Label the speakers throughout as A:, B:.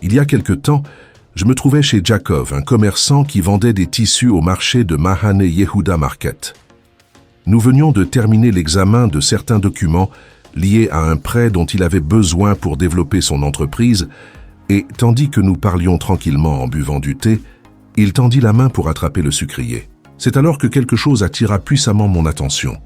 A: Il y a quelque temps, je me trouvais chez Jacob, un commerçant qui vendait des tissus au marché de Mahane Yehuda Market. Nous venions de terminer l'examen de certains documents liés à un prêt dont il avait besoin pour développer son entreprise, et tandis que nous parlions tranquillement en buvant du thé, il tendit la main pour attraper le sucrier. C'est alors que quelque chose attira puissamment mon attention.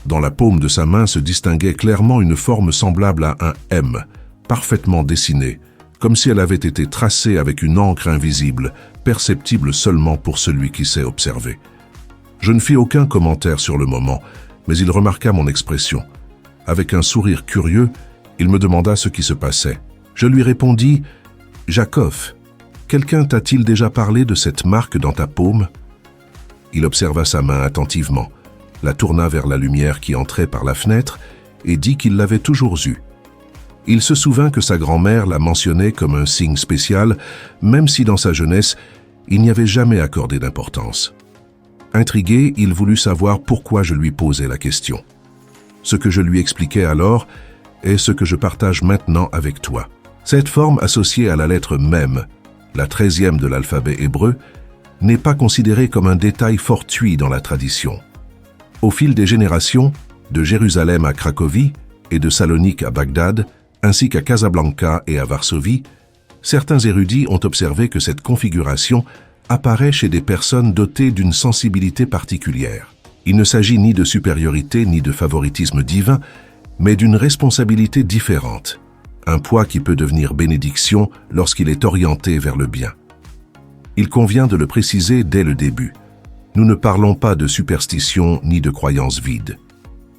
A: Dans la paume de sa main se distinguait clairement une forme semblable à un M, parfaitement dessinée, comme si elle avait été tracée avec une encre invisible, perceptible seulement pour celui qui sait observer. Je ne fis aucun commentaire sur le moment, mais il remarqua mon expression. Avec un sourire curieux, il me demanda ce qui se passait. Je lui répondis « Jacob, quelqu'un t'a-t-il déjà parlé de cette marque dans ta paume ?» Il observa sa main attentivement, la tourna vers la lumière qui entrait par la fenêtre et dit qu'il l'avait toujours eue. Il se souvint que sa grand-mère la mentionnait comme un signe spécial, même si dans sa jeunesse, il n'y avait jamais accordé d'importance. Intrigué, il voulut savoir pourquoi je lui posais la question. Ce que je lui expliquai alors est ce que je partage maintenant avec toi. Cette forme associée à la lettre Mem, la 13e de l'alphabet hébreu, n'est pas considérée comme un détail fortuit dans la tradition. Au fil des générations, de Jérusalem à Cracovie et de Salonique à Bagdad, ainsi qu'à Casablanca et à Varsovie, certains érudits ont observé que cette configuration apparaît chez des personnes dotées d'une sensibilité particulière. Il ne s'agit ni de supériorité ni de favoritisme divin, mais d'une responsabilité différente, un poids qui peut devenir bénédiction lorsqu'il est orienté vers le bien. Il convient de le préciser dès le début. Nous ne parlons pas de superstition ni de croyances vides.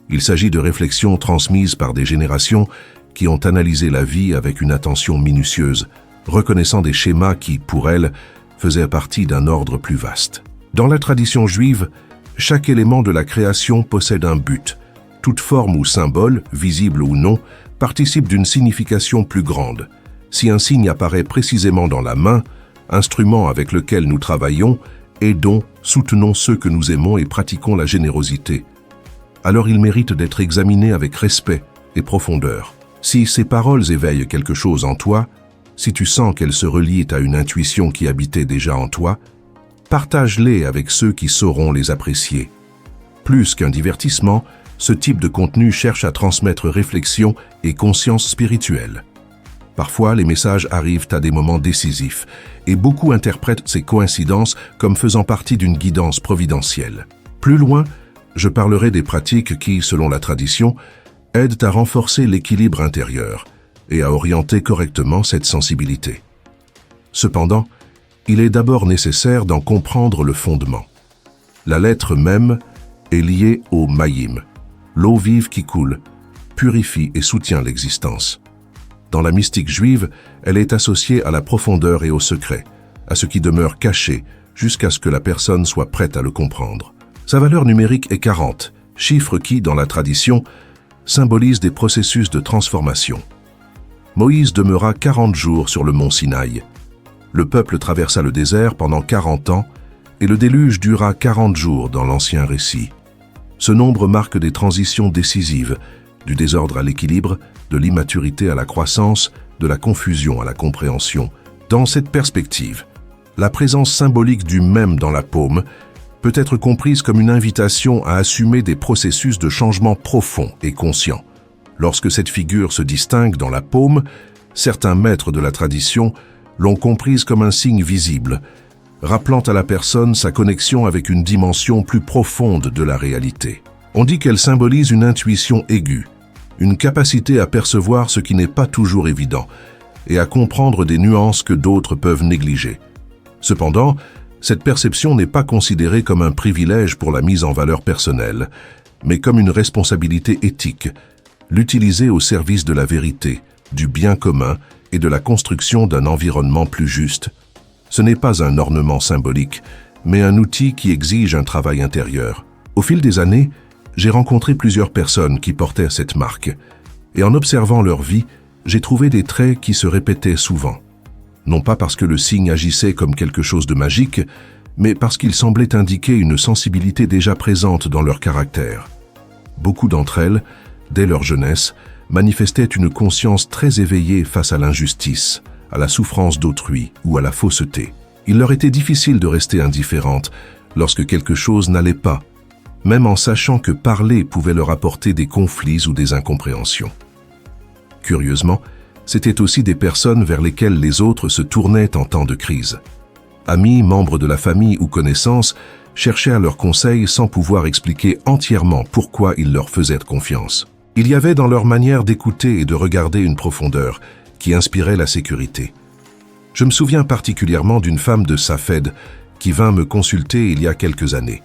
A: Il s'agit de réflexions transmises par des générations qui ont analysé la vie avec une attention minutieuse, reconnaissant des schémas qui, pour elles, faisaient partie d'un ordre plus vaste. Dans la tradition juive, chaque élément de la création possède un but. Toute forme ou symbole, visible ou non, participe d'une signification plus grande. Si un signe apparaît précisément dans la main, instrument avec lequel nous travaillons, aidons, soutenons ceux que nous aimons et pratiquons la générosité, alors il mérite d'être examiné avec respect et profondeur. Si ces paroles éveillent quelque chose en toi, si tu sens qu'elles se relient à une intuition qui habitait déjà en toi, partage-les avec ceux qui sauront les apprécier. Plus qu'un divertissement, ce type de contenu cherche à transmettre réflexion et conscience spirituelle. Parfois, les messages arrivent à des moments décisifs, et beaucoup interprètent ces coïncidences comme faisant partie d'une guidance providentielle. Plus loin, je parlerai des pratiques qui, selon la tradition, aident à renforcer l'équilibre intérieur et à orienter correctement cette sensibilité. Cependant, il est d'abord nécessaire d'en comprendre le fondement. La lettre Mem est liée au Mayim, l'eau vive qui coule, purifie et soutient l'existence. Dans la mystique juive, elle est associée à la profondeur et au secret, à ce qui demeure caché jusqu'à ce que la personne soit prête à le comprendre. Sa valeur numérique est 40, chiffre qui, dans la tradition, symbolise des processus de transformation. Moïse demeura 40 jours sur le mont Sinaï. Le peuple traversa le désert pendant 40 ans et le déluge dura 40 jours dans l'ancien récit. Ce nombre marque des transitions décisives, du désordre à l'équilibre, de l'immaturité à la croissance, de la confusion à la compréhension. Dans cette perspective, la présence symbolique du Mem dans la paume peut être comprise comme une invitation à assumer des processus de changement profonds et conscients. Lorsque cette figure se distingue dans la paume, certains maîtres de la tradition l'ont comprise comme un signe visible, rappelant à la personne sa connexion avec une dimension plus profonde de la réalité. On dit qu'elle symbolise une intuition aiguë, une capacité à percevoir ce qui n'est pas toujours évident et à comprendre des nuances que d'autres peuvent négliger. Cependant, cette perception n'est pas considérée comme un privilège pour la mise en valeur personnelle, mais comme une responsabilité éthique, l'utiliser au service de la vérité, du bien commun et de la construction d'un environnement plus juste. Ce n'est pas un ornement symbolique, mais un outil qui exige un travail intérieur. Au fil des années, j'ai rencontré plusieurs personnes qui portaient cette marque, et en observant leur vie, j'ai trouvé des traits qui se répétaient souvent. Non pas parce que le signe agissait comme quelque chose de magique, mais parce qu'il semblait indiquer une sensibilité déjà présente dans leur caractère. Beaucoup d'entre elles, dès leur jeunesse, manifestaient une conscience très éveillée face à l'injustice, à la souffrance d'autrui ou à la fausseté. Il leur était difficile de rester indifférentes lorsque quelque chose n'allait pas, même en sachant que parler pouvait leur apporter des conflits ou des incompréhensions. Curieusement, c'étaient aussi des personnes vers lesquelles les autres se tournaient en temps de crise. Amis, membres de la famille ou connaissances cherchaient à leurs conseils sans pouvoir expliquer entièrement pourquoi ils leur faisaient confiance. Il y avait dans leur manière d'écouter et de regarder une profondeur qui inspirait la sécurité. Je me souviens particulièrement d'une femme de Safed qui vint me consulter il y a quelques années.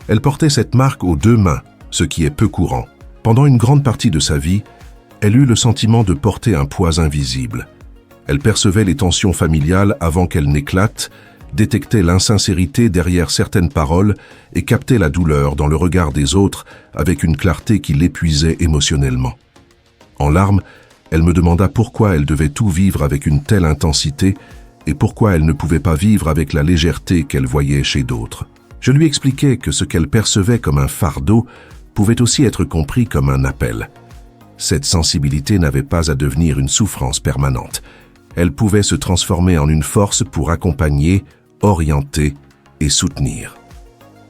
A: Elle portait cette marque aux 2 mains, ce qui est peu courant. Pendant une grande partie de sa vie, elle eut le sentiment de porter un poids invisible. Elle percevait les tensions familiales avant qu'elles n'éclatent, détectait l'insincérité derrière certaines paroles et captait la douleur dans le regard des autres avec une clarté qui l'épuisait émotionnellement. En larmes, elle me demanda pourquoi elle devait tout vivre avec une telle intensité et pourquoi elle ne pouvait pas vivre avec la légèreté qu'elle voyait chez d'autres. Je lui expliquai que ce qu'elle percevait comme un fardeau pouvait aussi être compris comme un appel. Cette sensibilité n'avait pas à devenir une souffrance permanente. Elle pouvait se transformer en une force pour accompagner, orienter et soutenir.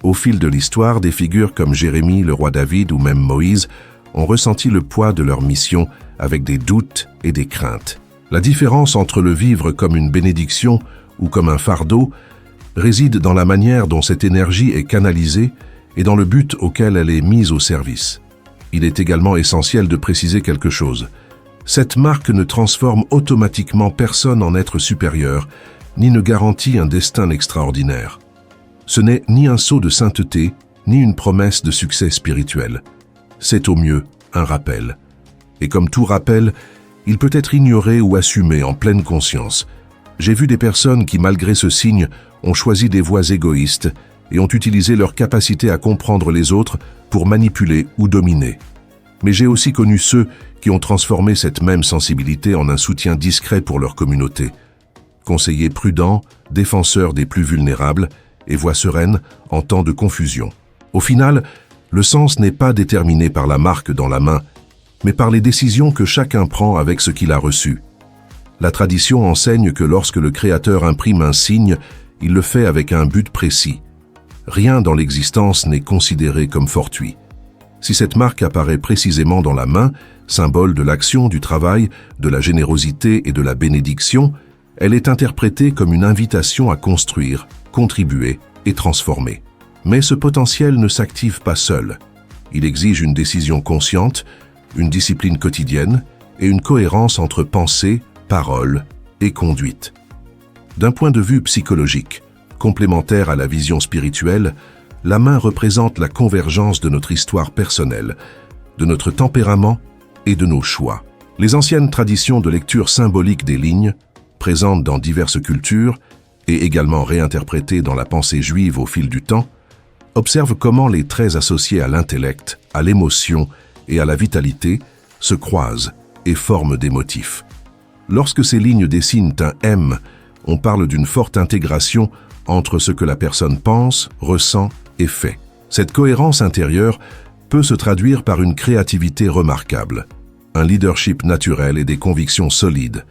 A: Au fil de l'histoire, des figures comme Jérémie, le roi David ou même Moïse ont ressenti le poids de leur mission avec des doutes et des craintes. La différence entre le vivre comme une bénédiction ou comme un fardeau réside dans la manière dont cette énergie est canalisée et dans le but auquel elle est mise au service. Il est également essentiel de préciser quelque chose. Cette marque ne transforme automatiquement personne en être supérieur, ni ne garantit un destin extraordinaire. Ce n'est ni un sceau de sainteté, ni une promesse de succès spirituel. C'est au mieux un rappel. Et comme tout rappel, il peut être ignoré ou assumé en pleine conscience. J'ai vu des personnes qui, malgré ce signe, ont choisi des voies égoïstes et ont utilisé leur capacité à comprendre les autres pour manipuler ou dominer. Mais j'ai aussi connu ceux qui ont transformé cette même sensibilité en un soutien discret pour leur communauté. Conseillers prudents, défenseurs des plus vulnérables et voix sereine en temps de confusion. Au final, le sens n'est pas déterminé par la marque dans la main, mais par les décisions que chacun prend avec ce qu'il a reçu. La tradition enseigne que lorsque le Créateur imprime un signe, il le fait avec un but précis. Rien dans l'existence n'est considéré comme fortuit. Si cette marque apparaît précisément dans la main, symbole de l'action, du travail, de la générosité et de la bénédiction, elle est interprétée comme une invitation à construire, contribuer et transformer. Mais ce potentiel ne s'active pas seul. Il exige une décision consciente, une discipline quotidienne et une cohérence entre pensée, parole et conduite. D'un point de vue psychologique, complémentaire à la vision spirituelle, la main représente la convergence de notre histoire personnelle, de notre tempérament et de nos choix. Les anciennes traditions de lecture symbolique des lignes, présentes dans diverses cultures et également réinterprétées dans la pensée juive au fil du temps, observent comment les traits associés à l'intellect, à l'émotion et à la vitalité se croisent et forment des motifs. Lorsque ces lignes dessinent un M, on parle d'une forte intégration entre ce que la personne pense, ressent et fait. Cette cohérence intérieure peut se traduire par une créativité remarquable, un leadership naturel et des convictions solides.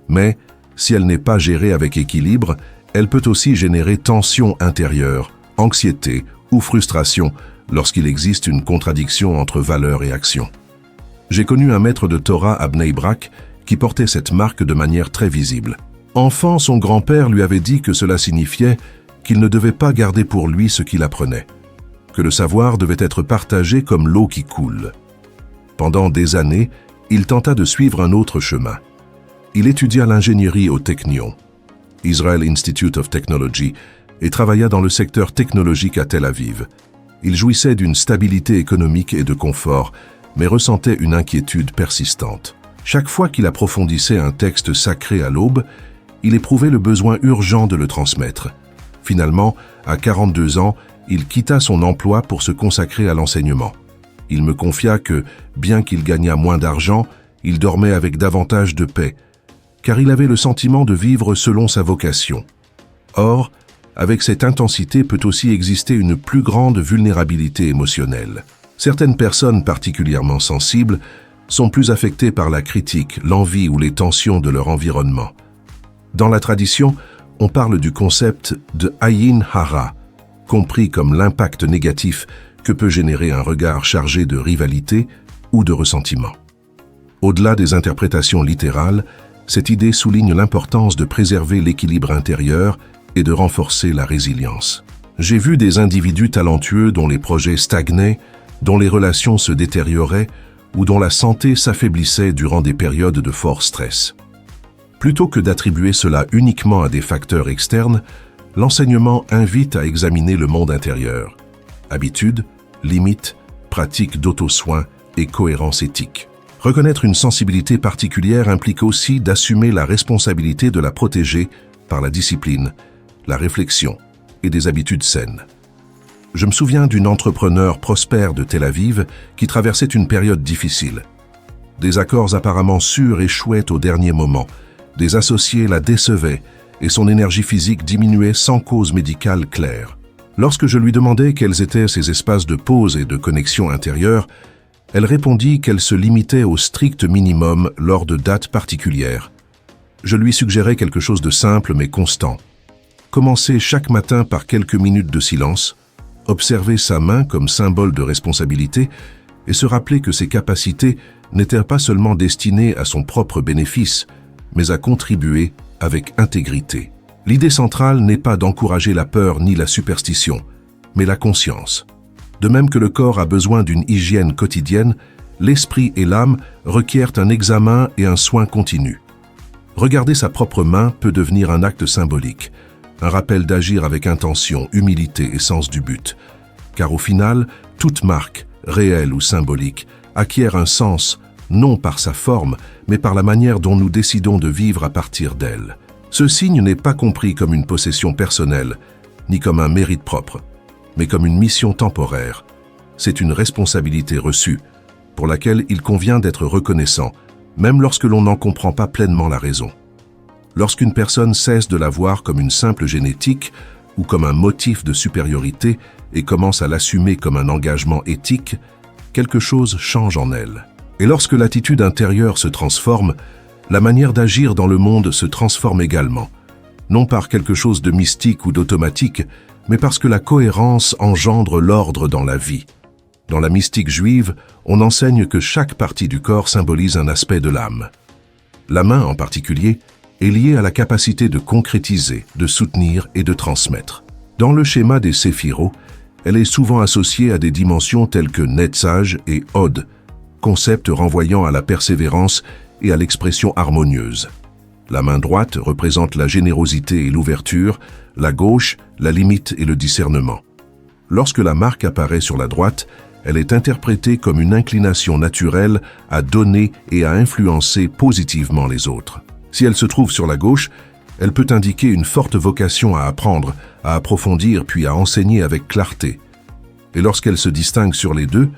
A: Mais, si elle n'est pas gérée avec équilibre, elle peut aussi générer tension intérieure, anxiété ou frustration lorsqu'il existe une contradiction entre valeurs et actions. J'ai connu un maître de Torah à Bnei Brak qui portait cette marque de manière très visible. Enfant, son grand-père lui avait dit que cela signifiait qu'il ne devait pas garder pour lui ce qu'il apprenait, que le savoir devait être partagé comme l'eau qui coule. Pendant des années, il tenta de suivre un autre chemin. Il étudia l'ingénierie au Technion, Israel Institute of Technology, et travailla dans le secteur technologique à Tel Aviv. Il jouissait d'une stabilité économique et de confort, mais ressentait une inquiétude persistante. Chaque fois qu'il approfondissait un texte sacré à l'aube, il éprouvait le besoin urgent de le transmettre. Finalement, à 42 ans, il quitta son emploi pour se consacrer à l'enseignement. Il me confia que, bien qu'il gagnât moins d'argent, il dormait avec davantage de paix, car il avait le sentiment de vivre selon sa vocation. Or, avec cette intensité peut aussi exister une plus grande vulnérabilité émotionnelle. Certaines personnes particulièrement sensibles sont plus affectées par la critique, l'envie ou les tensions de leur environnement. Dans la tradition, on parle du concept de Ayin Hara, compris comme l'impact négatif que peut générer un regard chargé de rivalité ou de ressentiment. Au-delà des interprétations littérales, cette idée souligne l'importance de préserver l'équilibre intérieur et de renforcer la résilience. J'ai vu des individus talentueux dont les projets stagnaient, dont les relations se détérioraient ou dont la santé s'affaiblissait durant des périodes de fort stress. Plutôt que d'attribuer cela uniquement à des facteurs externes, l'enseignement invite à examiner le monde intérieur. Habitudes, limites, pratiques d'auto-soin et cohérence éthique. Reconnaître une sensibilité particulière implique aussi d'assumer la responsabilité de la protéger par la discipline, la réflexion et des habitudes saines. Je me souviens d'une entrepreneur prospère de Tel Aviv qui traversait une période difficile. Des accords apparemment sûrs échouaient au dernier moment, des associés la décevaient et son énergie physique diminuait sans cause médicale claire. Lorsque je lui demandais quels étaient ses espaces de pause et de connexion intérieure, elle répondit qu'elle se limitait au strict minimum lors de dates particulières. Je lui suggérais quelque chose de simple mais constant. Commencer chaque matin par quelques minutes de silence, observer sa main comme symbole de responsabilité et se rappeler que ses capacités n'étaient pas seulement destinées à son propre bénéfice, mais à contribuer avec intégrité. L'idée centrale n'est pas d'encourager la peur ni la superstition, mais la conscience. De même que le corps a besoin d'une hygiène quotidienne, l'esprit et l'âme requièrent un examen et un soin continu. Regarder sa propre main peut devenir un acte symbolique, un rappel d'agir avec intention, humilité et sens du but. Car au final, toute marque, réelle ou symbolique, acquiert un sens, non par sa forme, mais par la manière dont nous décidons de vivre à partir d'elle. Ce signe n'est pas compris comme une possession personnelle, ni comme un mérite propre, mais comme une mission temporaire. C'est une responsabilité reçue, pour laquelle il convient d'être reconnaissant, même lorsque l'on n'en comprend pas pleinement la raison. Lorsqu'une personne cesse de la voir comme une simple génétique ou comme un motif de supériorité et commence à l'assumer comme un engagement éthique, quelque chose change en elle. Et lorsque l'attitude intérieure se transforme, la manière d'agir dans le monde se transforme également, non par quelque chose de mystique ou d'automatique, mais parce que la cohérence engendre l'ordre dans la vie. Dans la mystique juive, on enseigne que chaque partie du corps symbolise un aspect de l'âme. La main, en particulier, est liée à la capacité de concrétiser, de soutenir et de transmettre. Dans le schéma des séphiros, elle est souvent associée à des dimensions telles que Netzach et Hod, concepts renvoyant à la persévérance et à l'expression harmonieuse. La main droite représente la générosité et l'ouverture, la gauche, la limite et le discernement. Lorsque la marque apparaît sur la droite, elle est interprétée comme une inclination naturelle à donner et à influencer positivement les autres. Si elle se trouve sur la gauche, elle peut indiquer une forte vocation à apprendre, à approfondir puis à enseigner avec clarté. Et lorsqu'elle se distingue sur les deux,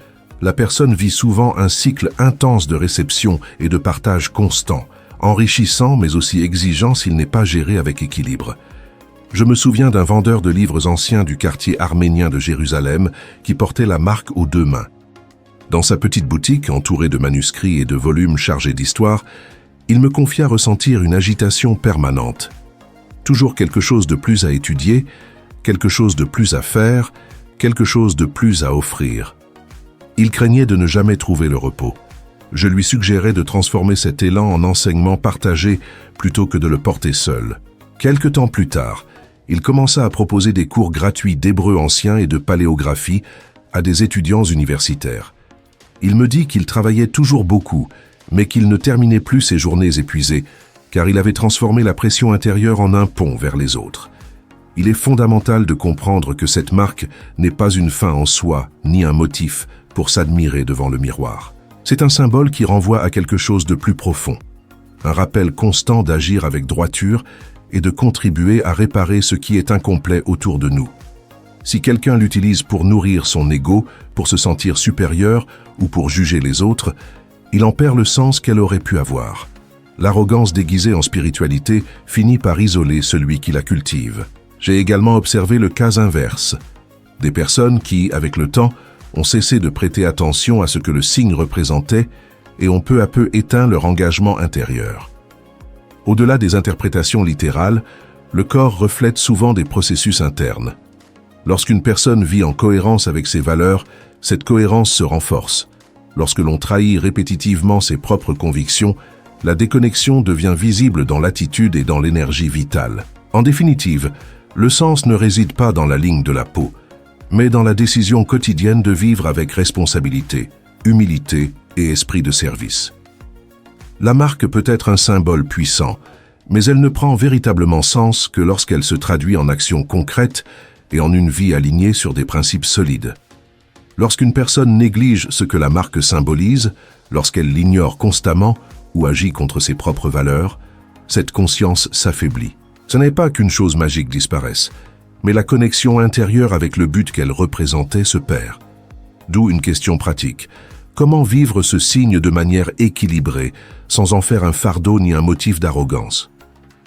A: la personne vit souvent un cycle intense de réception et de partage constant, enrichissant mais aussi exigeant s'il n'est pas géré avec équilibre. Je me souviens d'un vendeur de livres anciens du quartier arménien de Jérusalem qui portait la marque aux deux mains. Dans sa petite boutique, entourée de manuscrits et de volumes chargés d'histoire, il me confia ressentir une agitation permanente. Toujours quelque chose de plus à étudier, quelque chose de plus à faire, quelque chose de plus à offrir. Il craignait de ne jamais trouver le repos. Je lui suggérais de transformer cet élan en enseignement partagé plutôt que de le porter seul. Quelque temps plus tard, il commença à proposer des cours gratuits d'hébreu ancien et de paléographie à des étudiants universitaires. Il me dit qu'il travaillait toujours beaucoup, mais qu'il ne terminait plus ses journées épuisées, car il avait transformé la pression intérieure en un pont vers les autres. Il est fondamental de comprendre que cette marque n'est pas une fin en soi, ni un motif pour s'admirer devant le miroir. C'est un symbole qui renvoie à quelque chose de plus profond, un rappel constant d'agir avec droiture et de contribuer à réparer ce qui est incomplet autour de nous. Si quelqu'un l'utilise pour nourrir son ego, pour se sentir supérieur ou pour juger les autres, il en perd le sens qu'elle aurait pu avoir. L'arrogance déguisée en spiritualité finit par isoler celui qui la cultive. J'ai également observé le cas inverse. Des personnes qui, avec le temps, ont cessé de prêter attention à ce que le signe représentait et ont peu à peu éteint leur engagement intérieur. Au-delà des interprétations littérales, le corps reflète souvent des processus internes. Lorsqu'une personne vit en cohérence avec ses valeurs, cette cohérence se renforce. Lorsque l'on trahit répétitivement ses propres convictions, la déconnexion devient visible dans l'attitude et dans l'énergie vitale. En définitive, le sens ne réside pas dans la ligne de la peau, mais dans la décision quotidienne de vivre avec responsabilité, humilité et esprit de service. La marque peut être un symbole puissant, mais elle ne prend véritablement sens que lorsqu'elle se traduit en actions concrètes et en une vie alignée sur des principes solides. Lorsqu'une personne néglige ce que la marque symbolise, lorsqu'elle l'ignore constamment ou agit contre ses propres valeurs, cette conscience s'affaiblit. Ce n'est pas qu'une chose magique disparaisse, mais la connexion intérieure avec le but qu'elle représentait se perd. D'où une question pratique. Comment vivre ce signe de manière équilibrée, sans en faire un fardeau ni un motif d'arrogance?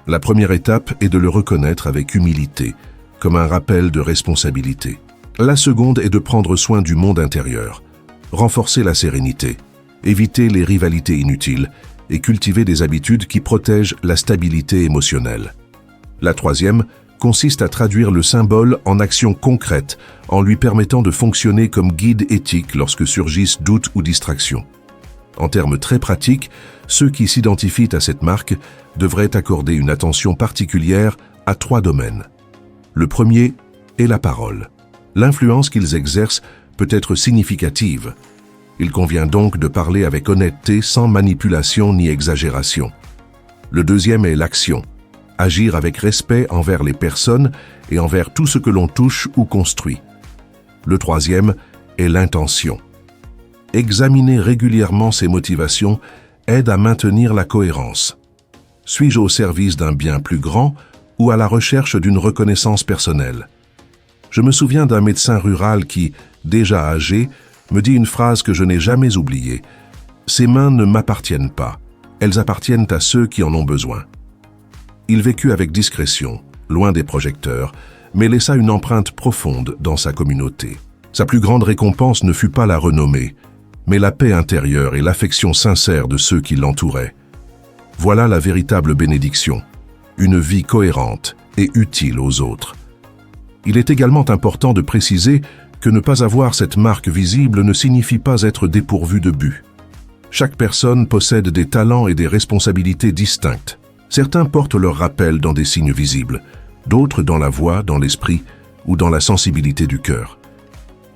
A: La première étape est de le reconnaître avec humilité, comme un rappel de responsabilité. La seconde est de prendre soin du monde intérieur, renforcer la sérénité, éviter les rivalités inutiles et cultiver des habitudes qui protègent la stabilité émotionnelle. La troisième consiste à traduire le symbole en actions concrètes en lui permettant de fonctionner comme guide éthique lorsque surgissent doutes ou distractions. En termes très pratiques, ceux qui s'identifient à cette marque devraient accorder une attention particulière à 3 domaines. Le premier est la parole. L'influence qu'ils exercent peut être significative. Il convient donc de parler avec honnêteté sans manipulation ni exagération. Le deuxième est l'action. Agir avec respect envers les personnes et envers tout ce que l'on touche ou construit. Le troisième est l'intention. Examiner régulièrement ses motivations aide à maintenir la cohérence. Suis-je au service d'un bien plus grand ou à la recherche d'une reconnaissance personnelle? Je me souviens d'un médecin rural qui, déjà âgé, me dit une phrase que je n'ai jamais oubliée. « Ces mains ne m'appartiennent pas, elles appartiennent à ceux qui en ont besoin. » Il vécut avec discrétion, loin des projecteurs, mais laissa une empreinte profonde dans sa communauté. Sa plus grande récompense ne fut pas la renommée, mais la paix intérieure et l'affection sincère de ceux qui l'entouraient. Voilà la véritable bénédiction, une vie cohérente et utile aux autres. Il est également important de préciser que ne pas avoir cette marque visible ne signifie pas être dépourvu de but. Chaque personne possède des talents et des responsabilités distinctes. Certains portent leur rappel dans des signes visibles, d'autres dans la voix, dans l'esprit ou dans la sensibilité du cœur.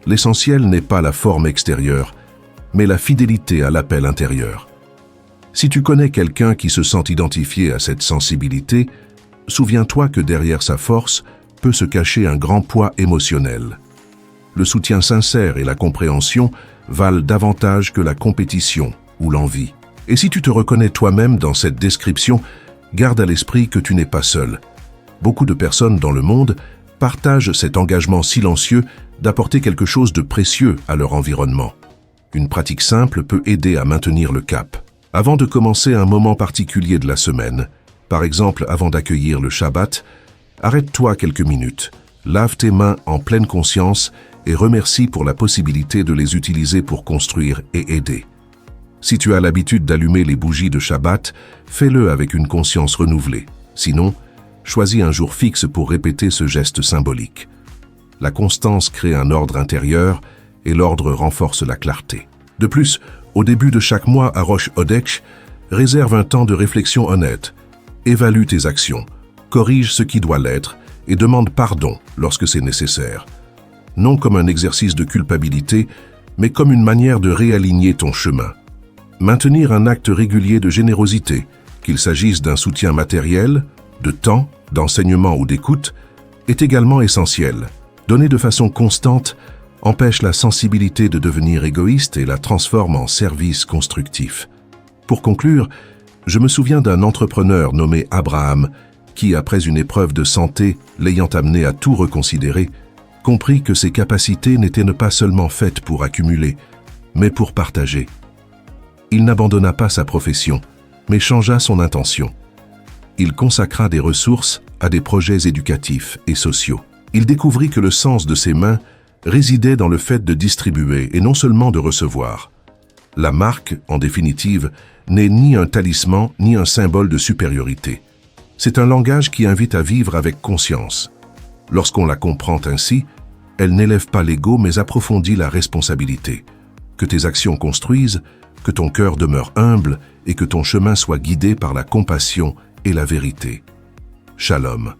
A: L'essentiel n'est pas la forme extérieure, mais la fidélité à l'appel intérieur. Si tu connais quelqu'un qui se sent identifié à cette sensibilité, souviens-toi que derrière sa force peut se cacher un grand poids émotionnel. Le soutien sincère et la compréhension valent davantage que la compétition ou l'envie. Et si tu te reconnais toi-même dans cette description, garde à l'esprit que tu n'es pas seul. Beaucoup de personnes dans le monde partagent cet engagement silencieux d'apporter quelque chose de précieux à leur environnement. Une pratique simple peut aider à maintenir le cap. Avant de commencer un moment particulier de la semaine, par exemple avant d'accueillir le Shabbat, arrête-toi quelques minutes, lave tes mains en pleine conscience et remercie pour la possibilité de les utiliser pour construire et aider. Si tu as l'habitude d'allumer les bougies de Shabbat, fais-le avec une conscience renouvelée. Sinon, choisis un jour fixe pour répéter ce geste symbolique. La constance crée un ordre intérieur et l'ordre renforce la clarté. De plus, au début de chaque mois à Rosh Hodesh, réserve un temps de réflexion honnête. Évalue tes actions, corrige ce qui doit l'être et demande pardon lorsque c'est nécessaire. Non comme un exercice de culpabilité, mais comme une manière de réaligner ton chemin. Maintenir un acte régulier de générosité, qu'il s'agisse d'un soutien matériel, de temps, d'enseignement ou d'écoute, est également essentiel. Donner de façon constante empêche la sensibilité de devenir égoïste et la transforme en service constructif. Pour conclure, je me souviens d'un entrepreneur nommé Abraham qui, après une épreuve de santé l'ayant amené à tout reconsidérer, comprit que ses capacités n'étaient pas seulement faites pour accumuler, mais pour partager. Il n'abandonna pas sa profession, mais changea son intention. Il consacra des ressources à des projets éducatifs et sociaux. Il découvrit que le sens de ses mains résidait dans le fait de distribuer et non seulement de recevoir. La marque, en définitive, n'est ni un talisman ni un symbole de supériorité. C'est un langage qui invite à vivre avec conscience. Lorsqu'on la comprend ainsi, elle n'élève pas l'ego mais approfondit la responsabilité. Que tes actions construisent, que ton cœur demeure humble et que ton chemin soit guidé par la compassion et la vérité. Shalom.